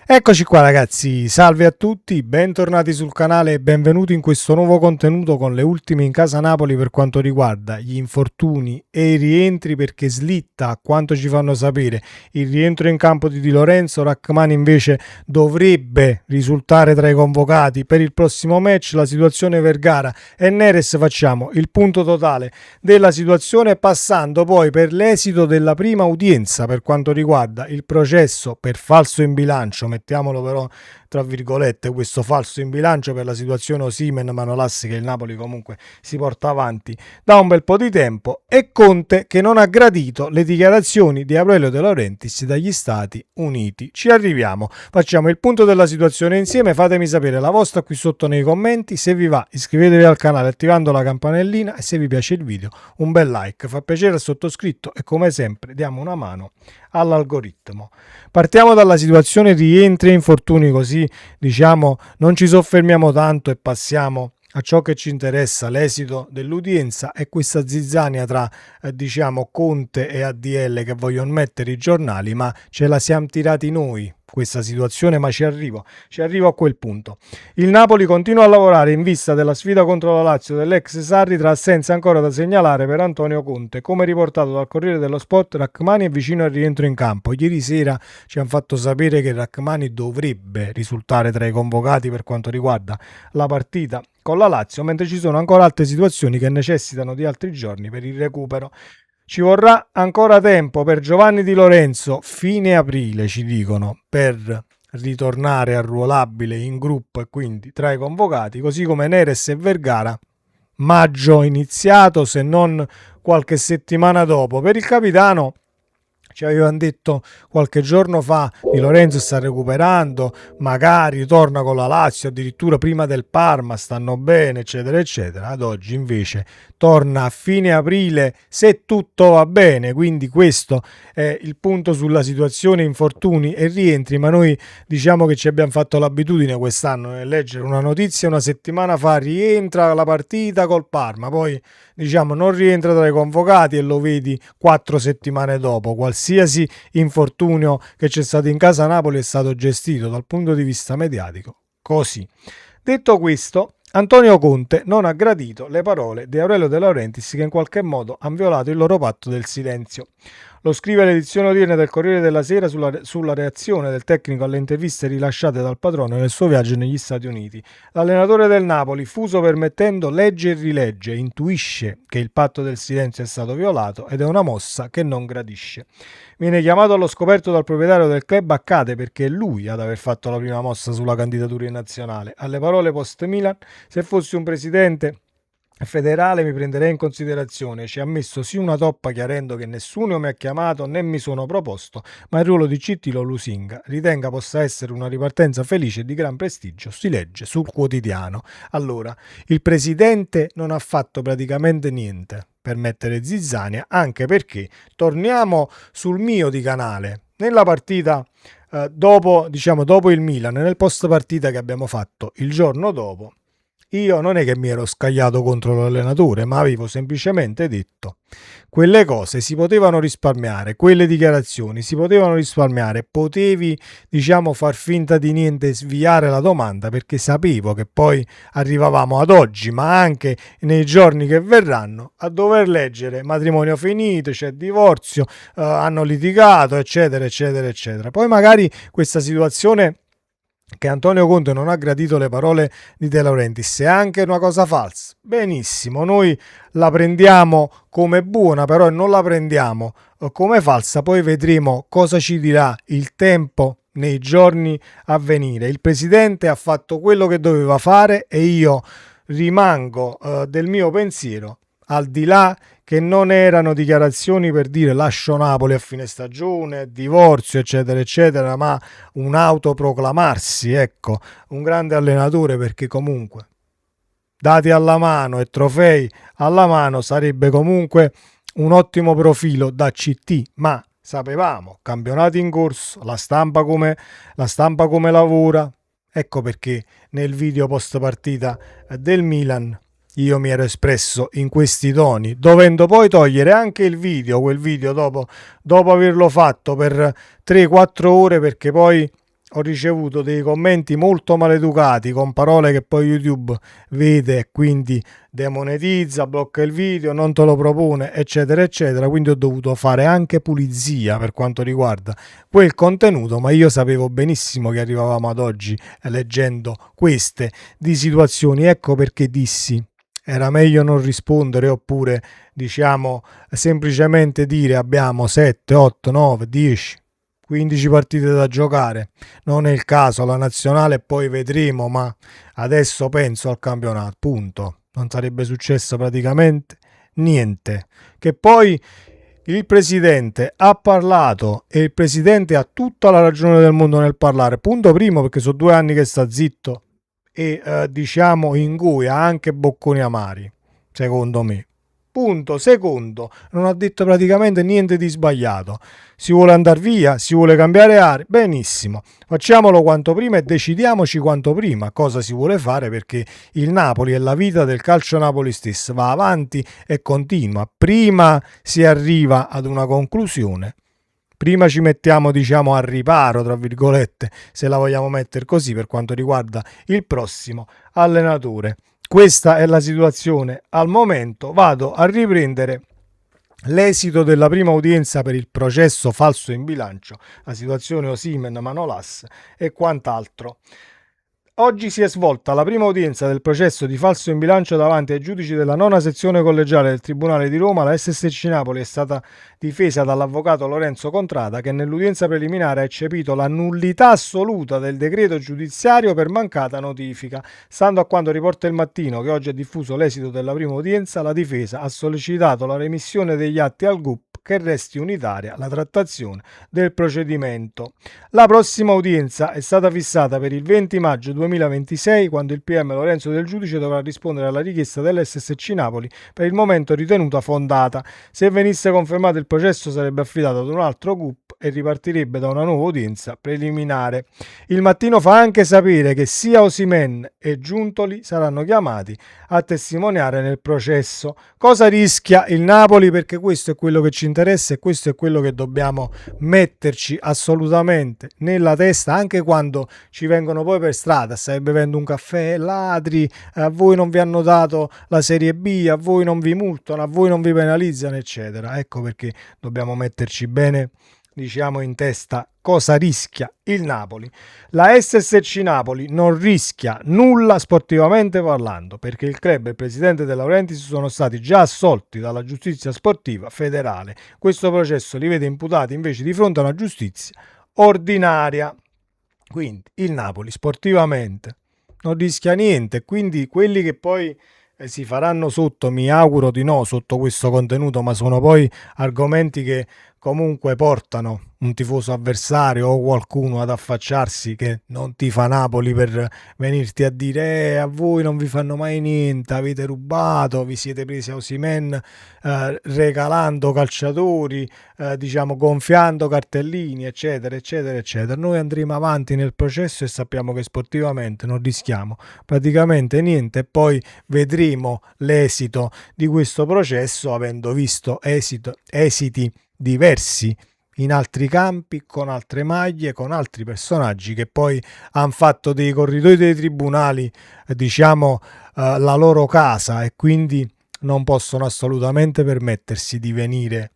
Eccoci qua ragazzi, salve a tutti, bentornati sul canale e benvenuti in questo nuovo contenuto con le ultime in casa Napoli per quanto riguarda gli infortuni e i rientri, perché slitta, a quanto ci fanno sapere, il rientro in campo di Di Lorenzo. Rachmani invece dovrebbe risultare tra i convocati per il prossimo match. La situazione Vergara e Neres, facciamo il punto totale della situazione passando poi per l'esito della prima udienza per quanto riguarda il processo per falso in bilancio, mettiamolo però tra virgolette questo falso in bilancio per la situazione Osimhen-Manolas che il Napoli comunque si porta avanti da un bel po' di tempo, e Conte che non ha gradito le dichiarazioni di Aurelio De Laurentiis dagli Stati Uniti. Ci arriviamo, facciamo il punto della situazione insieme, fatemi sapere la vostra qui sotto nei commenti, se vi va iscrivetevi al canale attivando la campanellina e se vi piace il video un bel like, fa piacere al sottoscritto e come sempre diamo una mano all'algoritmo. Partiamo dalla situazione rientri e infortuni, così diciamo non ci soffermiamo tanto e passiamo a ciò che ci interessa, l'esito dell'udienza e questa zizzania tra diciamo Conte e ADL che vogliono mettere i giornali, ma ce la siamo tirati noi questa situazione, ma ci arrivo a quel punto. Il Napoli continua a lavorare in vista della sfida contro la Lazio dell'ex Sarri, tra assenze ancora da segnalare per Antonio Conte. Come riportato dal Corriere dello Sport, Rachmani è vicino al rientro in campo. Ieri sera ci hanno fatto sapere che Rachmani dovrebbe risultare tra i convocati per quanto riguarda la partita con la Lazio, mentre ci sono ancora altre situazioni che necessitano di altri giorni per il recupero. Ci vorrà ancora tempo per Giovanni Di Lorenzo, fine aprile ci dicono, per ritornare arruolabile in gruppo e quindi tra i convocati, così come Neres e Vergara, maggio iniziato se non qualche settimana dopo. Per il capitano ci avevano detto qualche giorno fa Di Lorenzo sta recuperando, magari torna con la Lazio addirittura prima del Parma, stanno bene eccetera eccetera. Ad oggi invece torna a fine aprile se tutto va bene, quindi questo è il punto sulla situazione infortuni e rientri. Ma noi diciamo che ci abbiamo fatto l'abitudine quest'anno nel leggere una notizia una settimana fa, rientra la partita col Parma, poi diciamo non rientra tra i convocati e lo vedi 4 settimane dopo. Qualsiasi infortunio che c'è stato in casa Napoli è stato gestito dal punto di vista mediatico così. Detto questo, Antonio Conte non ha gradito le parole di Aurelio De Laurentiis che in qualche modo hanno violato il loro patto del silenzio. Lo scrive l'edizione odierna del Corriere della Sera sulla reazione del tecnico alle interviste rilasciate dal padrone nel suo viaggio negli Stati Uniti. L'allenatore del Napoli, fuso permettendo, legge e rilegge, intuisce che il patto del silenzio è stato violato ed è una mossa che non gradisce. Viene chiamato allo scoperto dal proprietario del club, accade perché è lui ad aver fatto la prima mossa sulla candidatura in nazionale. Alle parole post Milan, se fossi un presidente federale mi prenderei in considerazione. Ci ha messo sì una toppa chiarendo che nessuno mi ha chiamato né mi sono proposto, ma il ruolo di CT lo lusinga. Ritenga possa essere una ripartenza felice e di gran prestigio, si legge sul quotidiano. Allora, il presidente non ha fatto praticamente niente per mettere zizzania, anche perché torniamo sul mio di canale nella partita dopo il Milan, nel post partita che abbiamo fatto il giorno dopo. Io non è che mi ero scagliato contro l'allenatore, ma avevo semplicemente detto quelle cose si potevano risparmiare, quelle dichiarazioni si potevano risparmiare, potevi far finta di niente e sviare la domanda, perché sapevo che poi arrivavamo ad oggi, ma anche nei giorni che verranno, a dover leggere matrimonio finito, c'è divorzio, hanno litigato eccetera eccetera eccetera. Poi magari questa situazione che Antonio Conte non ha gradito le parole di De Laurentiis è anche una cosa falsa. Benissimo, noi la prendiamo come buona, però non la prendiamo come falsa. Poi vedremo cosa ci dirà il tempo nei giorni a venire. Il presidente ha fatto quello che doveva fare e io rimango del mio pensiero, al di là che non erano dichiarazioni per dire lascio Napoli a fine stagione, divorzio eccetera eccetera, ma un autoproclamarsi, ecco, un grande allenatore, perché comunque dati alla mano e trofei alla mano sarebbe comunque un ottimo profilo da CT, ma sapevamo, campionati in corso, la stampa come lavora. Ecco perché nel video post partita del Milan io mi ero espresso in questi toni, dovendo poi togliere anche il video, quel video dopo averlo fatto per 3-4 ore, perché poi ho ricevuto dei commenti molto maleducati con parole che poi YouTube vede e quindi demonetizza, blocca il video, non te lo propone, eccetera, eccetera. Quindi ho dovuto fare anche pulizia per quanto riguarda quel contenuto, ma io sapevo benissimo che arrivavamo ad oggi leggendo queste di situazioni. Ecco perché dissi era meglio non rispondere, oppure diciamo semplicemente dire abbiamo 7, 8, 9, 10, 15 partite da giocare, non è il caso, la nazionale poi vedremo, ma adesso penso al campionato, punto. Non sarebbe successo praticamente niente. Che poi il presidente ha parlato e il presidente ha tutta la ragione del mondo nel parlare. Punto primo, perché sono 2 anni che sta zitto e diciamo ingoia anche bocconi amari, secondo me. Punto. Secondo, non ha detto praticamente niente di sbagliato. Si vuole andare via, si vuole cambiare area, benissimo. Facciamolo quanto prima e decidiamoci quanto prima cosa si vuole fare, perché il Napoli e la vita del calcio Napoli stesso va avanti e continua. Prima si arriva ad una conclusione, prima ci mettiamo diciamo a riparo, tra virgolette, se la vogliamo mettere così, per quanto riguarda il prossimo allenatore. Questa è la situazione al momento. Vado a riprendere l'esito della prima udienza per il processo falso in bilancio, la situazione Osimhen, Manolas e quant'altro. Oggi si è svolta la prima udienza del processo di falso in bilancio davanti ai giudici della nona sezione collegiale del Tribunale di Roma. La SSC Napoli è stata difesa dall'avvocato Lorenzo Contrada, che nell'udienza preliminare ha eccepito la nullità assoluta del decreto giudiziario per mancata notifica. Stando a quanto riporta il Mattino, che oggi ha diffuso l'esito della prima udienza, la difesa ha sollecitato la remissione degli atti al GUP, che resti unitaria la trattazione del procedimento. La prossima udienza è stata fissata per il 20 maggio 2026, quando il PM Lorenzo Del Giudice dovrà rispondere alla richiesta dell'SSC Napoli, per il momento ritenuta fondata. Se venisse confermato, il processo sarebbe affidato ad un altro GUP e ripartirebbe da una nuova udienza preliminare. Il Mattino fa anche sapere che sia Osimhen e Giuntoli saranno chiamati a testimoniare nel processo. Cosa rischia il Napoli? Perché questo è quello che ci interessa e questo è quello che dobbiamo metterci assolutamente nella testa, anche quando ci vengono poi per strada, stai bevendo un caffè, ladri, a voi non vi hanno dato la Serie B, a voi non vi multano, a voi non vi penalizzano, eccetera. Ecco perché dobbiamo metterci bene diciamo in testa cosa rischia il Napoli. La SSC Napoli non rischia nulla sportivamente parlando, perché il club e il presidente De Laurentiis sono stati già assolti dalla giustizia sportiva federale. Questo processo li vede imputati invece di fronte a una giustizia ordinaria. Quindi il Napoli sportivamente non rischia niente, quindi quelli che poi si faranno sotto, mi auguro di no, sotto questo contenuto, ma sono poi argomenti che comunque portano un tifoso avversario o qualcuno ad affacciarsi che non tifa Napoli per venirti a dire a voi non vi fanno mai niente, avete rubato, vi siete presi a Osimhen regalando calciatori, diciamo gonfiando cartellini, eccetera, eccetera, eccetera. Noi andremo avanti nel processo e sappiamo che sportivamente non rischiamo praticamente niente, e poi vedremo l'esito di questo processo avendo visto esiti diversi in altri campi, con altre maglie, con altri personaggi che poi hanno fatto dei corridoi dei tribunali, diciamo, la loro casa, e quindi non possono assolutamente permettersi di venire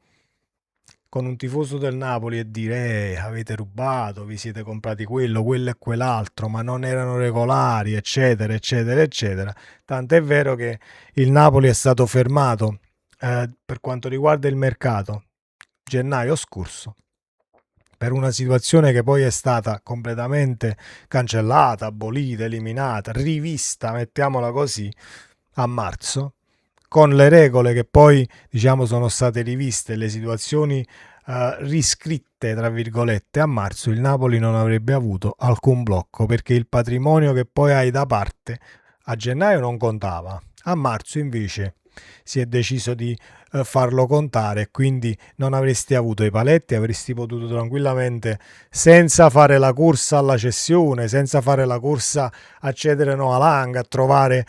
con un tifoso del Napoli e dire avete rubato, vi siete comprati quello e quell'altro, ma non erano regolari, eccetera, eccetera, eccetera. Tant'è vero che il Napoli è stato fermato per quanto riguarda il mercato gennaio scorso, per una situazione che poi è stata completamente cancellata, abolita, eliminata, rivista, mettiamola così, a marzo, con le regole che poi diciamo sono state riviste, le situazioni riscritte tra virgolette. A marzo il Napoli non avrebbe avuto alcun blocco, perché il patrimonio che poi hai da parte a gennaio non contava, a marzo invece si è deciso di farlo contare, quindi non avresti avuto i paletti, avresti potuto tranquillamente, senza fare la corsa alla cessione, senza fare la corsa a cedere Noalang, a trovare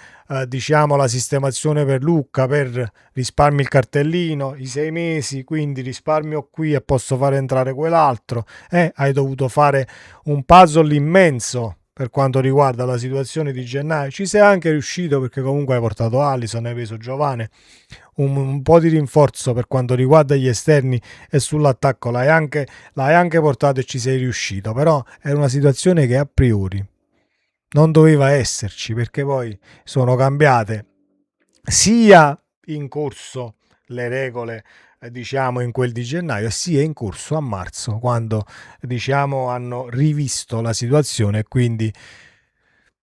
diciamo la sistemazione per Lucca, per risparmi il cartellino, i 6 mesi, quindi risparmio qui e posso fare entrare quell'altro, hai dovuto fare un puzzle immenso per quanto riguarda la situazione di gennaio. Ci sei anche riuscito perché comunque hai portato Alisson, hai preso Giovane, un po' di rinforzo per quanto riguarda gli esterni e sull'attacco l'hai anche portato e ci sei riuscito, però è una situazione che a priori non doveva esserci, perché poi sono cambiate sia in corso le regole diciamo in quel di gennaio, sia in corso a marzo, quando diciamo hanno rivisto la situazione e quindi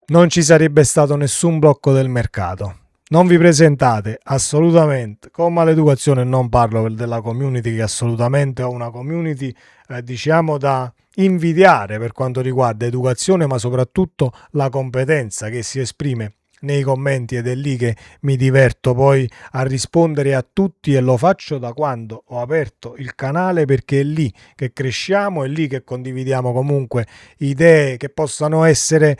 non ci sarebbe stato nessun blocco del mercato. Non vi presentate assolutamente con maleducazione, non parlo della community, che assolutamente ho una community diciamo da invidiare per quanto riguarda educazione, ma soprattutto la competenza che si esprime nei commenti, ed è lì che mi diverto poi a rispondere a tutti, e lo faccio da quando ho aperto il canale, perché è lì che cresciamo, è lì che condividiamo comunque idee che possano essere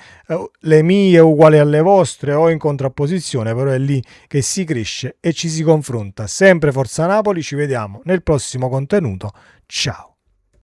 le mie uguali alle vostre o in contrapposizione, però è lì che si cresce e ci si confronta. Sempre Forza Napoli, ci vediamo nel prossimo contenuto, ciao.